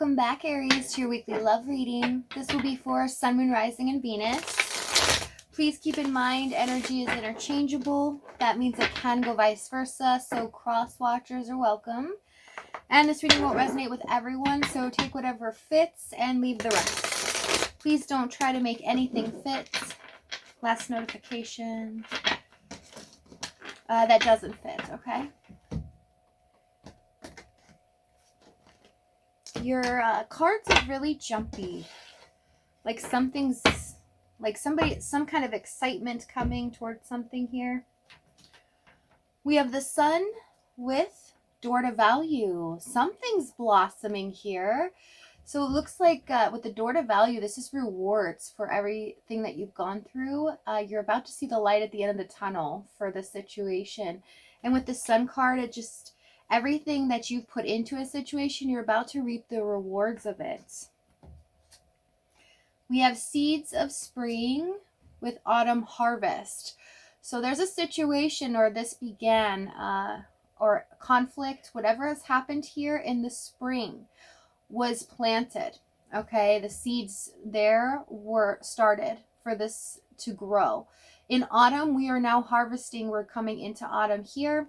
Welcome back, Aries, to your weekly love reading. This will be for Sun, Moon, Rising, and Venus. Please keep in mind energy is interchangeable. That means it can go vice versa, so cross watchers are welcome. And this reading won't resonate with everyone, so take whatever fits and leave the rest. Please don't try to make anything fit. Last notification. That doesn't fit, okay? Your cards are really jumpy. Like something's, like some kind of excitement coming towards something here. We have the Sun with door to value. Something's blossoming here. So it looks like with the door to value, this is rewards for everything that you've gone through. You're about to see the light at the end of the tunnel for this situation. And with the Sun card, it just... everything that you've put into a situation, you're about to reap the rewards of it. We have seeds of spring with autumn harvest. So there's a situation, or this began, or conflict, whatever has happened here in the spring was planted. Okay, the seeds there were started for this to grow. In autumn, we are now harvesting. We're coming into autumn here.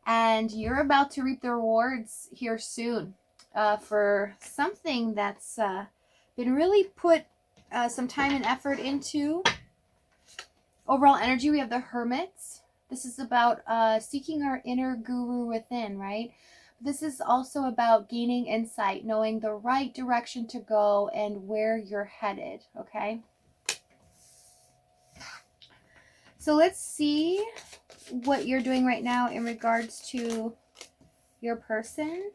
And you're about to reap the rewards here soon for something that's been really put some time and effort into. Overall energy, we have the Hermits. This is about seeking our inner guru within, right? This is also about gaining insight, knowing the right direction to go and where you're headed, okay? So let's see what you're doing right now in regards to your person.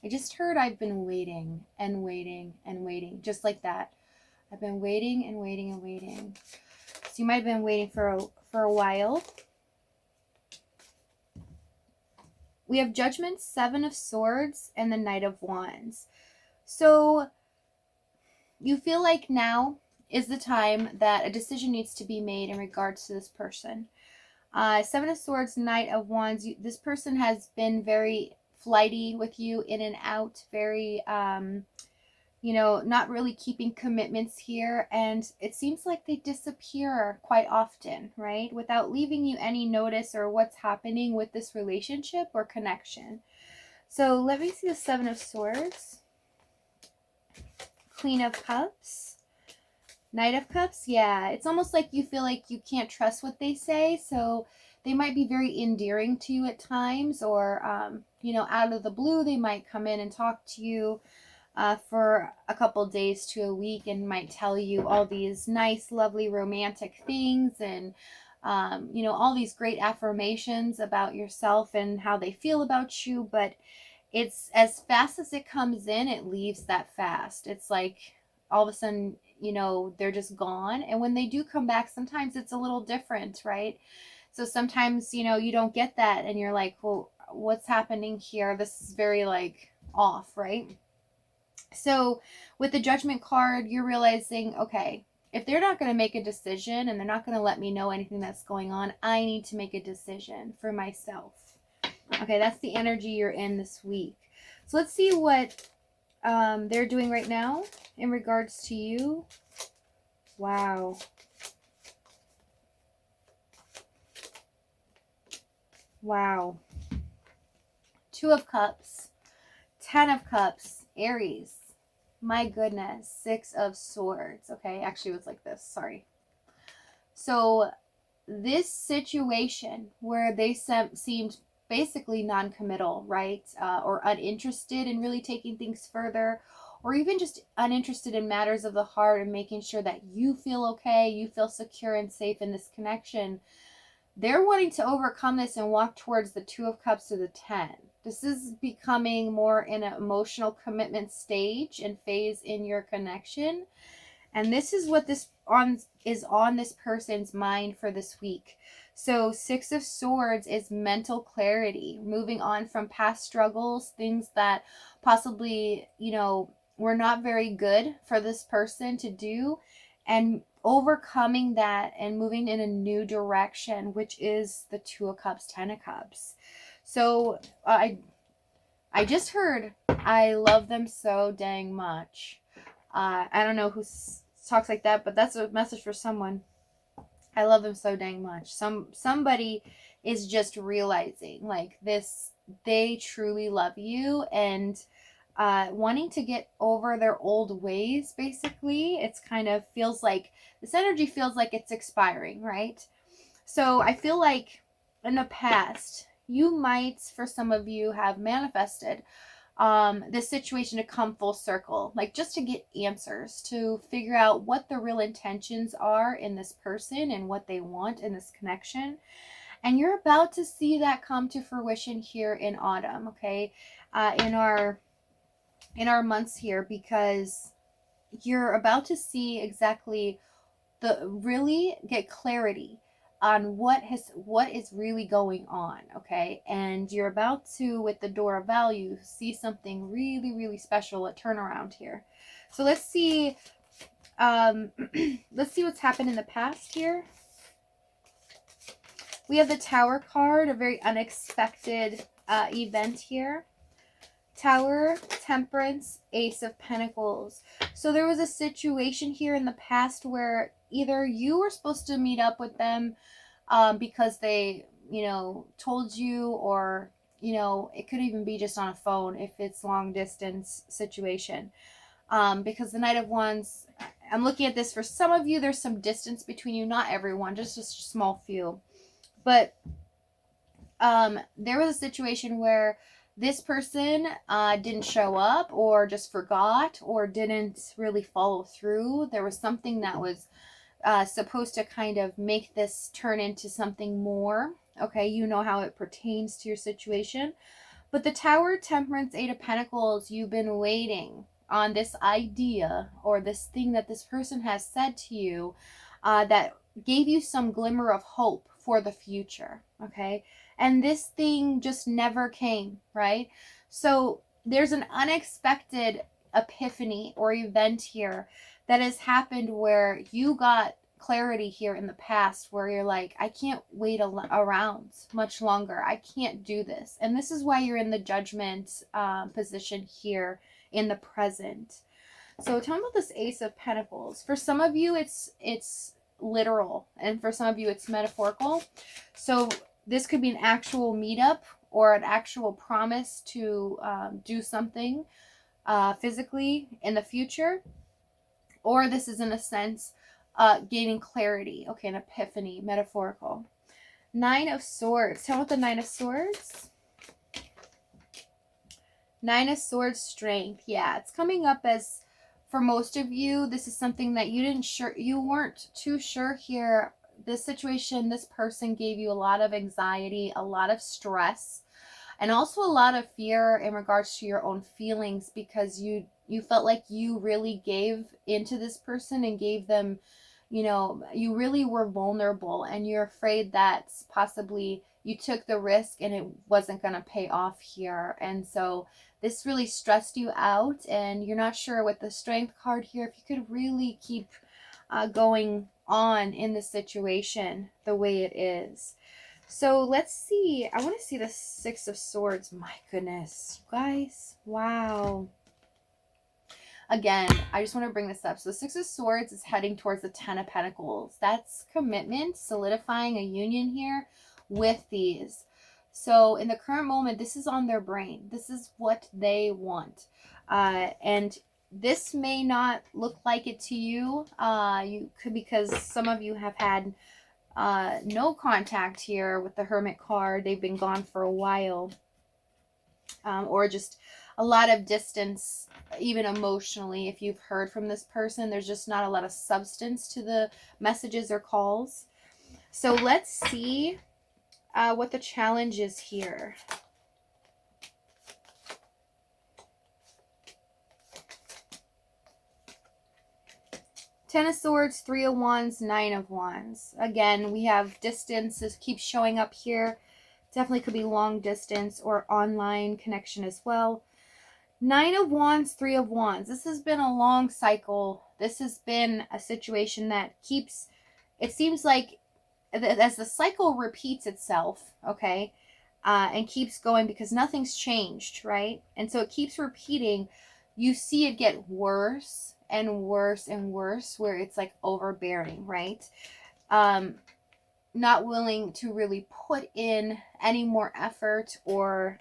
I just heard I've been waiting and waiting and waiting, just like that. I've been waiting and waiting and waiting. So you might have been waiting for a while. We have Judgment, Seven of Swords, and the Knight of Wands. So you feel like now is the time that a decision needs to be made in regards to this person. Seven of Swords, Knight of Wands. This person has been very flighty with you, in and out, very, you know, not really keeping commitments here. And it seems like they disappear quite often, right? Without leaving you any notice or what's happening with this relationship or connection. So let me see the Seven of Swords. Queen of Cups. Knight of Cups, yeah. It's almost like you feel like you can't trust what they say, so they might be very endearing to you at times, or, you know, out of the blue, they might come in and talk to you for a couple days to a week and might tell you all these nice, lovely, romantic things and, you know, all these great affirmations about yourself and how they feel about you, but it's as fast as it comes in, it leaves that fast. It's like all of a sudden, you know, they're just gone. And when they do come back, sometimes it's a little different, right? So sometimes, you know, you don't get that and you're like, well, what's happening here? This is very like off, right? So with the Judgment card, you're realizing, okay, if they're not going to make a decision and they're not going to let me know anything that's going on, I need to make a decision for myself. Okay, that's the energy you're in this week. So let's see what they're doing right now in regards to you. Wow. Wow. Two of Cups. 10 of Cups. Aries. My goodness. 6 of Swords. Okay, actually it was like this. Sorry. So this situation where they seemed basically non-committal, right? Or uninterested in really taking things further, or even just uninterested in matters of the heart and making sure that you feel okay, you feel secure and safe in this connection. They're wanting to overcome this and walk towards the 2 of Cups to the 10. This is becoming more in an emotional commitment stage and phase in your connection. And this is what is on this person's mind for this week. So 6 of Swords is mental clarity, moving on from past struggles, things that possibly, you know, were not very good for this person to do, and overcoming that and moving in a new direction, which is the 2 of Cups, 10 of Cups. So I just heard I love them so dang much. I don't know who talks like that, but that's a message for someone. I love them so dang much. Somebody is just realizing like this, they truly love you, and wanting to get over their old ways. Basically, it's kind of feels like this energy feels like it's expiring, right? So I feel like in the past, you might, for some of you, have manifested this situation to come full circle, like just to get answers, to figure out what the real intentions are in this person and what they want in this connection. And you're about to see that come to fruition here in autumn, okay? In our months here, because you're about to see exactly really get clarity on what is really going on, okay? And you're about to, with the door of value, see something really, really special, a turnaround here. So let's see let's see what's happened in the past here. We have the Tower card, a very unexpected event here. Tower, Temperance, Ace of Pentacles. So there was a situation here in the past where either you were supposed to meet up with them because they, told you, or, it could even be just on a phone if it's long distance situation. Because the Knight of Wands, I'm looking at this, for some of you, there's some distance between you, not everyone, just a small few. But there was a situation where this person didn't show up, or just forgot, or didn't really follow through. There was something that was supposed to kind of make this turn into something more. Okay, you know how it pertains to your situation. But the Tower, Temperance, Eight of Pentacles, you've been waiting on this idea or this thing that this person has said to you that gave you some glimmer of hope for the future. Okay, and this thing just never came, right? So there's an unexpected epiphany or event here that has happened where you got clarity here in the past, where you're like, I can't wait around much longer. I can't do this. And this is why you're in the Judgment position here in the present. So tell me about this Ace of Pentacles. For some of you, it's literal, and for some of you, it's metaphorical. So this could be an actual meetup or an actual promise to do something physically in the future. Or this is, in a sense, gaining clarity. Okay, an epiphany, metaphorical. Nine of Swords. Tell me what the Nine of Swords. Nine of Swords, strength. Yeah, it's coming up as, for most of you, this is something that you weren't too sure here. This situation, this person gave you a lot of anxiety, a lot of stress, and also a lot of fear in regards to your own feelings, because you felt like you really gave into this person and gave them, you really were vulnerable, and you're afraid that possibly you took the risk and it wasn't going to pay off here. And so this really stressed you out, and you're not sure with the Strength card here if you could really keep going on in the situation the way it is. So let's see. I want to see the Six of Swords. My goodness, guys. Wow. Again, I just want to bring this up. So the Six of Swords is heading towards the Ten of Pentacles. That's commitment, solidifying a union here with these. So in the current moment, this is on their brain. This is what they want. And this may not look like it to you. You could, because some of you have had no contact here with the Hermit card. They've been gone for a while. Or just a lot of distance, even emotionally. If you've heard from this person, there's just not a lot of substance to the messages or calls. So let's see what the challenge is here. Ten of Swords, Three of Wands, Nine of Wands. Again, we have distance. This keeps showing up here. Definitely could be long distance or online connection as well. Nine of Wands, Three of Wands. This has been a long cycle. This has been a situation that keeps, it seems like as the cycle repeats itself, okay, and keeps going because nothing's changed, right? And so it keeps repeating. You see it get worse and worse and worse, where it's like overbearing, right? Not willing to really put in any more effort or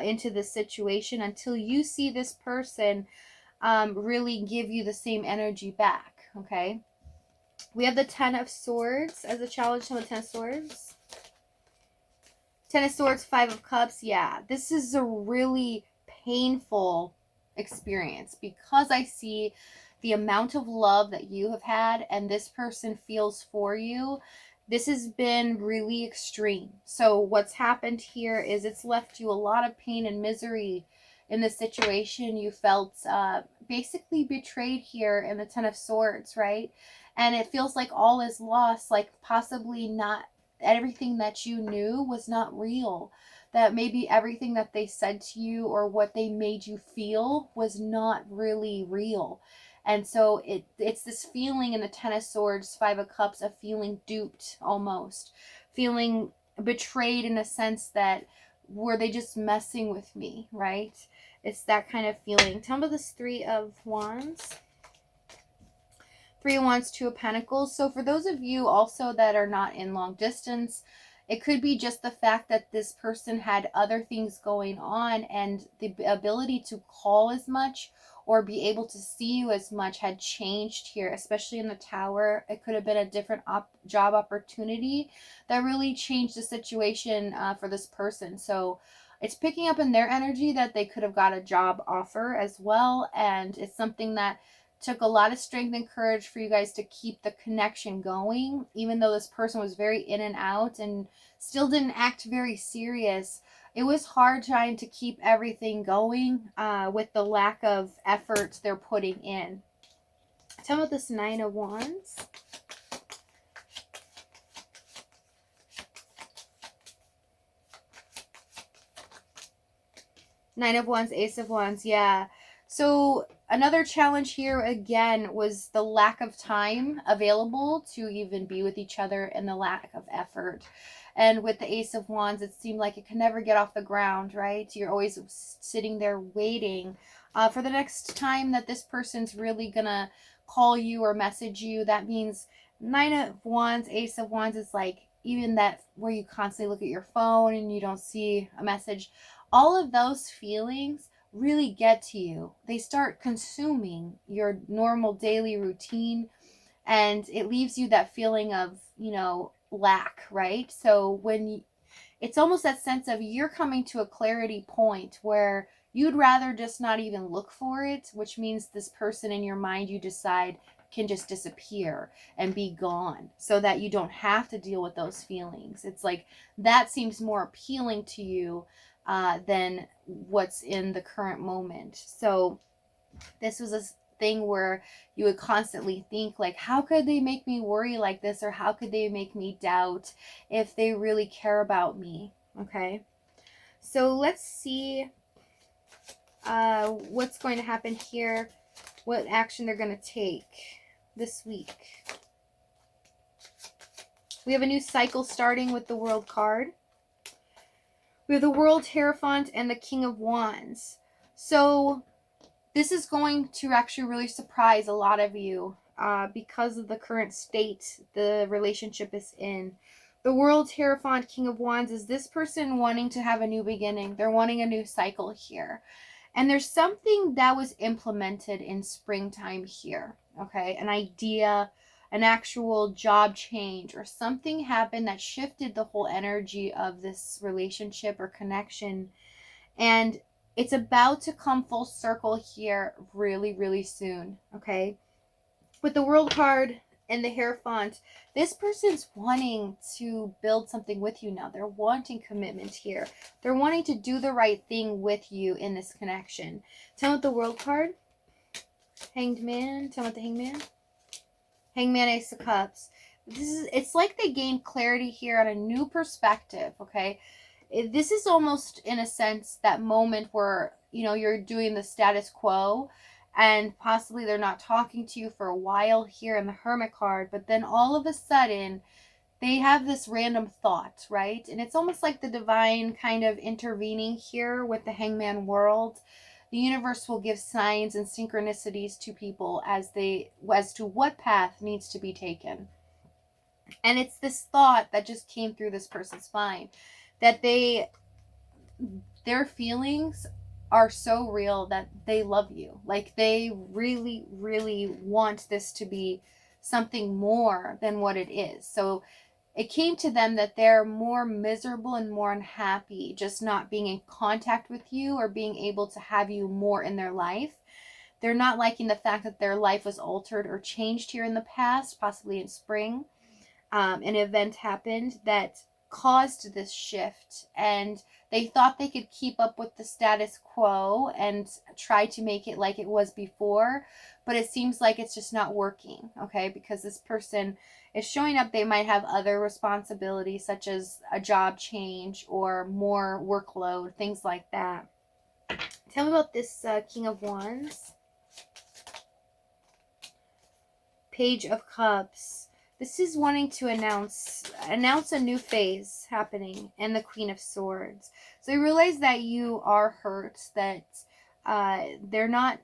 into this situation until you see this person really give you the same energy back, okay? We have the Ten of Swords as a challenge to the Ten of Swords. Ten of Swords, Five of Cups. Yeah, this is a really painful experience because I see the amount of love that you have had and this person feels for you. This has been really extreme. So what's happened here is it's left you a lot of pain and misery in this situation. You felt basically betrayed here in the Ten of Swords, right? And it feels like all is lost, like possibly not everything that you knew was not real. That maybe everything that they said to you or what they made you feel was not really real. And so it's this feeling in the Ten of Swords, Five of Cups, of feeling duped almost. Feeling betrayed in a sense that, were they just messing with me, right? It's that kind of feeling. Tell me about this Three of Wands. Three of Wands, Two of Pentacles. So for those of you also that are not in long distance, it could be just the fact that this person had other things going on and the ability to call as much or be able to see you as much had changed here, especially in the Tower. It could have been a different job opportunity that really changed the situation for this person. So it's picking up in their energy that they could have got a job offer as well. And it's something that took a lot of strength and courage for you guys to keep the connection going, even though this person was very in and out and still didn't act very serious. It was hard trying to keep everything going with the lack of effort they're putting in. Tell me about this Nine of Wands. Nine of Wands, Ace of Wands, yeah. So another challenge here again was the lack of time available to even be with each other and the lack of effort. And with the Ace of Wands, it seemed like it can never get off the ground, right? You're always sitting there waiting for the next time that this person's really gonna call you or message you. That means Nine of Wands, Ace of Wands is like even that where you constantly look at your phone and you don't see a message. All of those feelings really get to you. They start consuming your normal daily routine, and it leaves you that feeling of, lack, right? So it's almost that sense of you're coming to a clarity point where you'd rather just not even look for it, which means this person in your mind you decide can just disappear and be gone so that you don't have to deal with those feelings. It's like that seems more appealing to you than what's in the current moment. So this was a thing where you would constantly think like, how could they make me worry like this, or how could they make me doubt if they really care about me? Okay, so let's see what's going to happen here, what action they're going to take this week. We have a new cycle starting with the World card. We have the World Hierophant and the King of Wands. So this is going to actually really surprise a lot of you because of the current state the relationship is in. The World Hierophant, King of Wands, is this person wanting to have a new beginning. They're wanting a new cycle here. And there's something that was implemented in springtime here, okay? An idea, an actual job change, or something happened that shifted the whole energy of this relationship or connection. And it's about to come full circle here really, really soon, okay? With the World card and the Hierophant, this person's wanting to build something with you now. They're wanting commitment here. They're wanting to do the right thing with you in this connection. Tell me what the World card. Hanged Man. Tell me what the Hangman. Hangman, Ace of Cups. It's like they gained clarity here on a new perspective, okay? This is almost, in a sense, that moment where, you're doing the status quo and possibly they're not talking to you for a while here in the Hermit card, but then all of a sudden they have this random thought, right? And it's almost like the divine kind of intervening here with the Hangman world. The universe will give signs and synchronicities to people as to what path needs to be taken. And it's this thought that just came through this person's mind, that their feelings are so real that they love you. Like, they really, really want this to be something more than what it is. So it came to them that they're more miserable and more unhappy just not being in contact with you or being able to have you more in their life. They're not liking the fact that their life was altered or changed here in the past, possibly in spring. An event happened that caused this shift, and they thought they could keep up with the status quo and try to make it like it was before, but it seems like it's just not working, okay? Because this person is showing up. They might have other responsibilities, such as a job change or more workload, things like that. Tell me about this King of Wands. Page of Cups. This is wanting to announce a new phase happening, and the Queen of Swords. So you realize that you are hurt, that they're not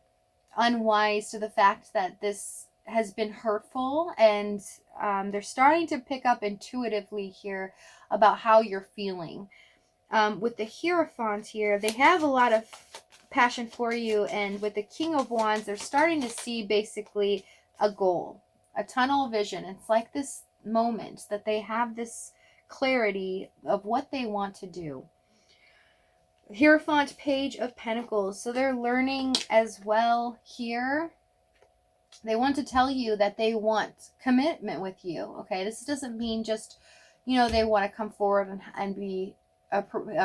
unwise to the fact that this has been hurtful, and they're starting to pick up intuitively here about how you're feeling. With the Hierophant here, they have a lot of passion for you, and with the King of Wands, they're starting to see basically a goal. A tunnel vision. It's like this moment that they have this clarity of what they want to do. Hierophant, Page of Pentacles. So they're learning as well here. They want to tell you that they want commitment with you. Okay, this doesn't mean just, they want to come forward and be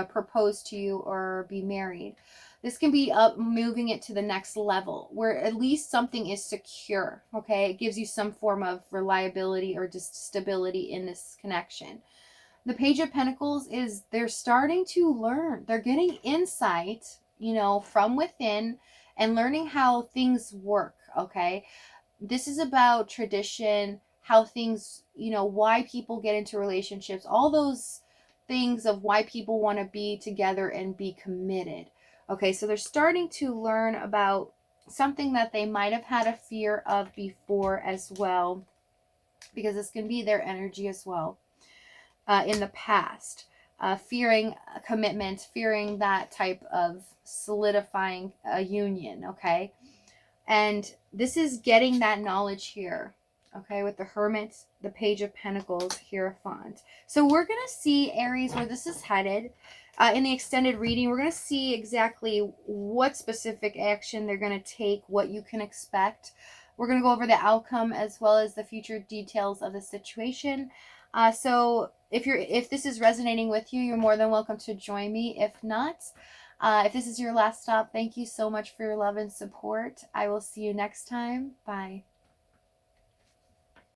proposed to you or be married. This can be moving it to the next level where at least something is secure, okay? It gives you some form of reliability or just stability in this connection. The Page of Pentacles is they're starting to learn. They're getting insight, from within and learning how things work, okay? This is about tradition, how things, why people get into relationships, all those things of why people want to be together and be committed. Okay, so they're starting to learn about something that they might have had a fear of before as well, because this can be their energy as well in the past. Fearing a commitment, fearing that type of solidifying a union, okay? And this is getting that knowledge here, okay, with the Hermit, the Page of Pentacles, Hierophant. So we're going to see, Aries, where this is headed. In the extended reading, we're going to see exactly what specific action they're going to take, what you can expect. We're going to go over the outcome as well as the future details of the situation. So if this is resonating with you, you're more than welcome to join me. If not, if this is your last stop, thank you so much for your love and support. I will see you next time. Bye.